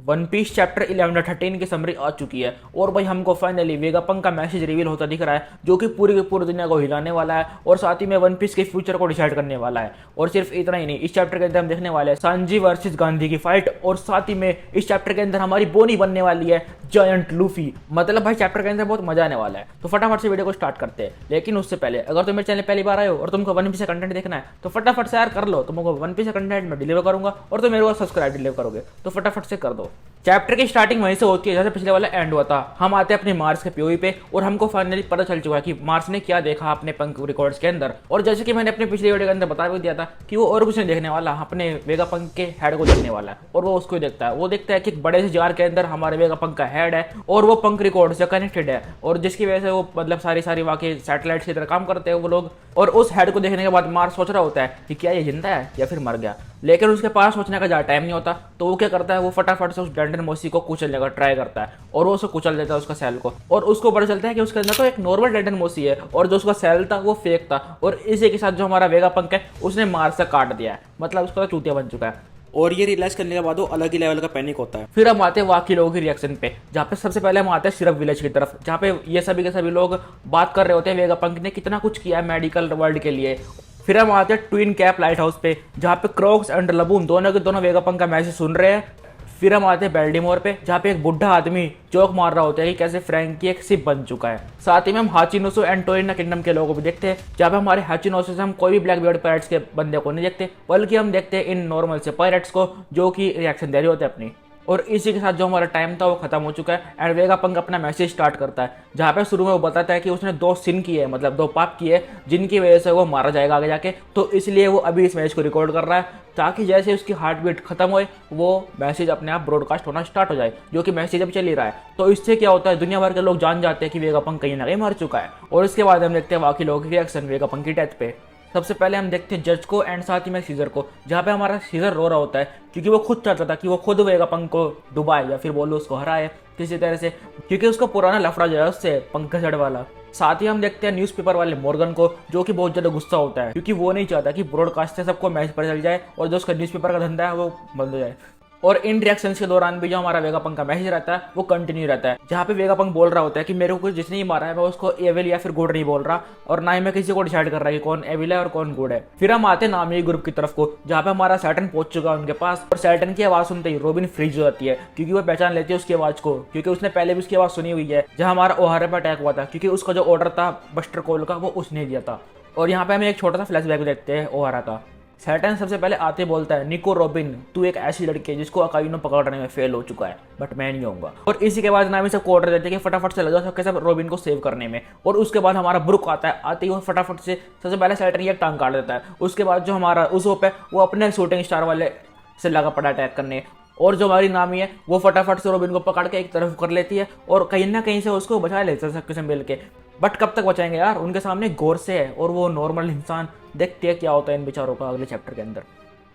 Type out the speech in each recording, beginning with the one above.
One piece chapter 11 13 की summary आ चुकी है और भाई हमको फाइनली वेगापंक का मैसेज रिवील होता दिख रहा है जो कि पूरी की पूरी दुनिया को हिलाने वाला है और साथ ही में वन पीस के फ्यूचर को डिसाइड करने वाला है। और सिर्फ इतना ही नहीं, इस चैप्टर के अंदर हम देखने वाले हैं सांजी वर्सेस गांधी की फाइट और साथ ही में इस चैप्टर के अंदर हमारी बोनी बनने वाली है जायंट लूफी। मतलब भाई चैप्टर के अंदर बहुत मजा आने वाला है। तो फटाफट से वीडियो को स्टार्ट करते हैं, लेकिन उससे पहले अगर तुम मेरे चैनल पहली बार आए हो और तुमको वन पीस का कंटेंट देखना है तो फटाफट से यार कर लो। तुमको वन पीस का कंटेंट मैं डिलीवर करूंगा और तुम मेरे को सब्सक्राइब डिलीवर करोगे तो फटाफट से कर दो। चैप्टर की स्टार्टिंग वहीं से होती है जैसे पिछले वाला एंड हुआ था। हम आते हैं अपने मार्स के पीओवी पे और हमको फाइनली पता चल चुका है कि मार्स ने क्या देखा अपने पंक रिकॉर्ड्स के अंदर। और जैसे कि मैंने अपने पिछले वीडियो के अंदर बता भी दिया था कि वो और कुछ नहीं देखने वाला, अपने वेगापंक के हेड को देखने वाला है और वो उसको देखता है। वो देखता है कि एक बड़े से जार के अंदर हमारे वेगापंक का हेड है और वो पंक रिकॉर्ड से कनेक्टेड है और जिसकी वजह से वो मतलब सारी वहाँ के सैटेलाइट्स की तरह काम करते हैं वो लोग। और उस हेड को देखने के बाद मार्स सोच रहा होता है कि क्या ये जिंदा है या फिर मर गया, लेकिन उसके पास सोचने का ज़्यादा टाइम नहीं होता। तो वो क्या करता है, वो फटाफट से उस डंडन मोसी को कुचलने का ट्राई करता है और वो उसको कुचल देता है उसका सेल को। और उसको पता चलता है कि उसके अंदर तो एक नॉर्मल डंडन मोसी है और जो उसका सेल था वो फेक था। और इसी के साथ जो हमारा वेगापंक है उसने मार्स से काट दिया है, मतलब उसका तो चूतिया बन चुका है। और ये रियलाइज करने के बाद वो अलग ही लेवल का पैनिक होता है। फिर हम आते हैं बाकी लोगों की रिएक्शन पे, जहाँ पे सबसे पहले हम आते हैं सिर्फ विलेज की तरफ, जहाँ पे ये सभी के सभी लोग बात कर रहे होते हैं वेगापंक ने कितना कुछ किया है मेडिकल वर्ल्ड के लिए। फिर हम आते हैं ट्विन कैप लाइट हाउस पे, जहाँ पे क्रोक्स एंड लबून दोनों के दोनों वेगापंक का मैसेज सुन रहे हैं। फिर हम आते हैं बेल्डिमोर पे, जहाँ पे एक बुढ़ा आदमी जोक मार रहा होता है कि कैसे फ्रैंकी एक सिप बन चुका है। साथ ही में हम हाचिनोसो एंड टोरिना किंगडम के लोगों को भी देखते हैं, जहाँ पे हमारे हाचिनोसो से हम कोई भी ब्लैक बियर्ड पायरेट्स के बंदे को नहीं देखते, बल्कि हम देखते हैं इन नॉर्मल से पायरेट्स को जो कि रिएक्शन दे रहे होते हैं अपनी। और इसी के साथ जो हमारा टाइम था वो खत्म हो चुका है एंड वेगापंक अपना मैसेज स्टार्ट करता है, जहाँ पे शुरू में वो बताता है कि उसने 2 सिन किए हैं, मतलब 2 पाप किए जिनकी वजह से वो मारा जाएगा आगे जाके। तो इसलिए वो अभी इस मैच को रिकॉर्ड कर रहा है ताकि जैसे उसकी हार्ट बीट खत्म हो वो मैसेज अपने आप ब्रॉडकास्ट होना स्टार्ट हो जाए, जो कि मैसेज अब चल ही रहा है। तो इससे क्या होता है, दुनिया भर के लोग जान जाते हैं कि वेगापंक कहीं ना कहीं मर चुका है। और इसके बाद हम देखते हैं बाकी लोगों की रिएक्शन वेगापंक की डेथ पे। सबसे पहले हम देखते हैं जज को एंड साथ ही में सीजर को, जहाँ पे हमारा सीजर रो रहा होता है क्योंकि वो खुद चाहता था कि वो खुद वेगापंक को डुबाए या फिर बोलो उसको हराए किसी तरह से, क्योंकि उसका पुराना लफड़ा जो है उससे पंकज हड वाला। साथ ही हम देखते हैं न्यूज़पेपर वाले मॉर्गन को, जो कि बहुत ज़्यादा गुस्सा होता है क्योंकि वो नहीं चाहता कि ब्रॉडकास्ट से सबको मैच पता चल जाए और जो उसका न्यूज़पेपर का धंधा है वो बंद हो जाए। और इन रिएक्शंस के दौरान भी जो हमारा वेगापंक का मैसेज रहता है वो कंटिन्यू रहता है, जहाँ पे वेगापंक बोल रहा होता है कि मेरे को जिसने ही मारा है मैं उसको एविल या फिर गुड नहीं बोल रहा और ना ही मैं किसी को डिसाइड कर रहा है कि कौन एविल है और कौन गुड है। फिर हम आते हैं नामी ग्रुप की तरफ को, जहाँ पे हमारा सैटर्न पहुंच चुका है उनके पास। और सैटर्न की आवाज़ सुनते ही रोबिन फ्रीज हो जाती है क्योंकि वो पहचान लेती है उसकी आवाज़ को, क्योंकि उसने पहले भी उसकी आवाज़ सुनी हुई है जहाँ हमारा ओहारा पर अटैक हुआ था, क्योंकि उसका जो ऑर्डर था बस्टर कोल का वो उसने दिया था। और यहाँ पे हमें एक छोटा सा फ्लैशबैक देखते हैं ओहारा का। सैटर्न सबसे पहले आते बोलता है, निको रॉबिन तू एक ऐसी लड़की है जिसको अकाइनो पकड़ने में फेल हो चुका है, बट मैं नहीं होऊंगा। और इसी के बाद नामी सबको ऑर्डर देते हैं कि फटाफट से लगा सबके सब रॉबिन को सेव करने में। और उसके बाद हमारा ब्रुक आता है, आते ही वो फटाफट से सबसे पहले सैटर्न एक टांग काट देता है। उसके बाद जो हमारा उसोप है वो अपने शूटिंग स्टार वाले से लगा पड़ा अटैक करने। और जो हमारी नामी है वो फटाफट से रॉबिन को पकड़ के एक तरफ कर लेती है और कहीं ना कहीं से उसको बचा लेते हैं सबके से मिल के। बट कब तक बचाएंगे यार, उनके सामने गौर से है और वो नॉर्मल इंसान। देखते हैं क्या होता है इन बेचारों का अगले चैप्टर के अंदर।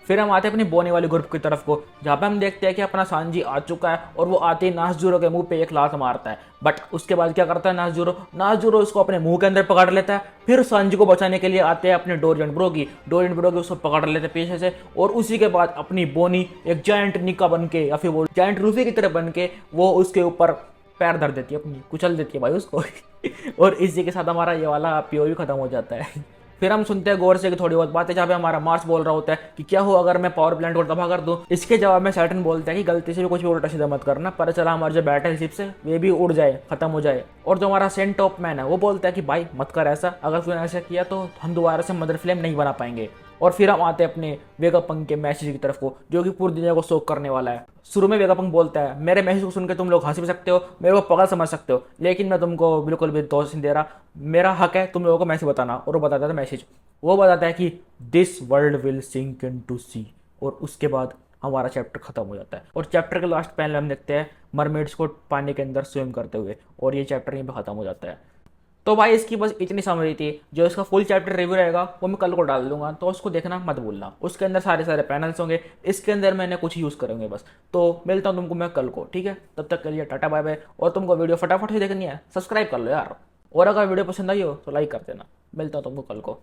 फिर हम आते हैं अपनी बोने वाली ग्रुप की तरफ को, जहाँ पे हम देखते हैं कि अपना सांजी आ चुका है और वो आते ही नासजूरो के मुंह पे एक लात मारता है। बट उसके बाद क्या करता है नासजूरो उसको अपने मुंह के अंदर पकड़ लेता है। फिर सांजी को बचाने के लिए आते हैं अपने डोरियन ब्रोगी उसको पकड़ लेते हैं पीछे से। और उसी के बाद अपनी बोनी एक जायंट निका बन के या फिर वो जायंट रूफी की तरह बन के वो उसके ऊपर पैर धर देती है, अपनी कुचल देती है भाई उसको। और इसी के साथ हमारा ये वाला पीओवी खत्म हो जाता है। फिर हम सुनते हैं गौर से कि थोड़ी बहुत बातें, जहाँ पे हमारा मार्स बोल रहा होता है कि क्या हो अगर मैं पावर प्लांट को तबाह कर दूं। इसके जवाब में सैटर्न बोलता है कि गलती से भी कुछ भी उल्टा सीधा मत करना, पर चला हमारे जो बैटल शिप्स है वे भी उड़ जाए, खत्म हो जाए। और जो हमारा सेंट टॉप मैन है वो बोलता है कि भाई मत कर ऐसा, अगर तूने ऐसा किया तो हम दोबारा से मदर फ्लेम नहीं बना पाएंगे। और फिर हम आते हैं अपने वेगापंक के मैसेज की तरफ को, जो कि पूरी दुनिया को शोक करने वाला है। शुरू में वेगापंक बोलता है, मेरे मैसेज को सुनकर तुम लोग हंस भी सकते हो, मेरे को पागल समझ सकते हो, लेकिन मैं तुमको बिल्कुल भी दोष नहीं दे रहा, मेरा हक है तुम लोगों को मैसेज बताना। और वो बताता था मैसेज, वो बताता है कि this world will sink into sea. और उसके बाद हमारा चैप्टर खत्म हो जाता है। और चैप्टर के लास्ट पैनल हम देखते हैं मरमेड्स को पानी के अंदर स्विम करते हुए, और ये चैप्टर यहीं पे खत्म हो जाता है। तो भाई इसकी बस इतनी समरी थी। जो इसका फुल चैप्टर रिव्यू रहेगा वो मैं कल को डाल दूंगा, तो उसको देखना मत भूलना। उसके अंदर सारे पैनल्स होंगे, इसके अंदर मैंने कुछ यूज़ करेंगे बस। तो मिलता हूँ तुमको मैं कल को, ठीक है? तब तक के लिए टाटा बाय बाय। और तुमको वीडियो फटाफट से देखनी है सब्सक्राइब कर लो यार, और अगर वीडियो पसंद आई हो तो लाइक कर देना। मिलता हूँ तुमको कल को।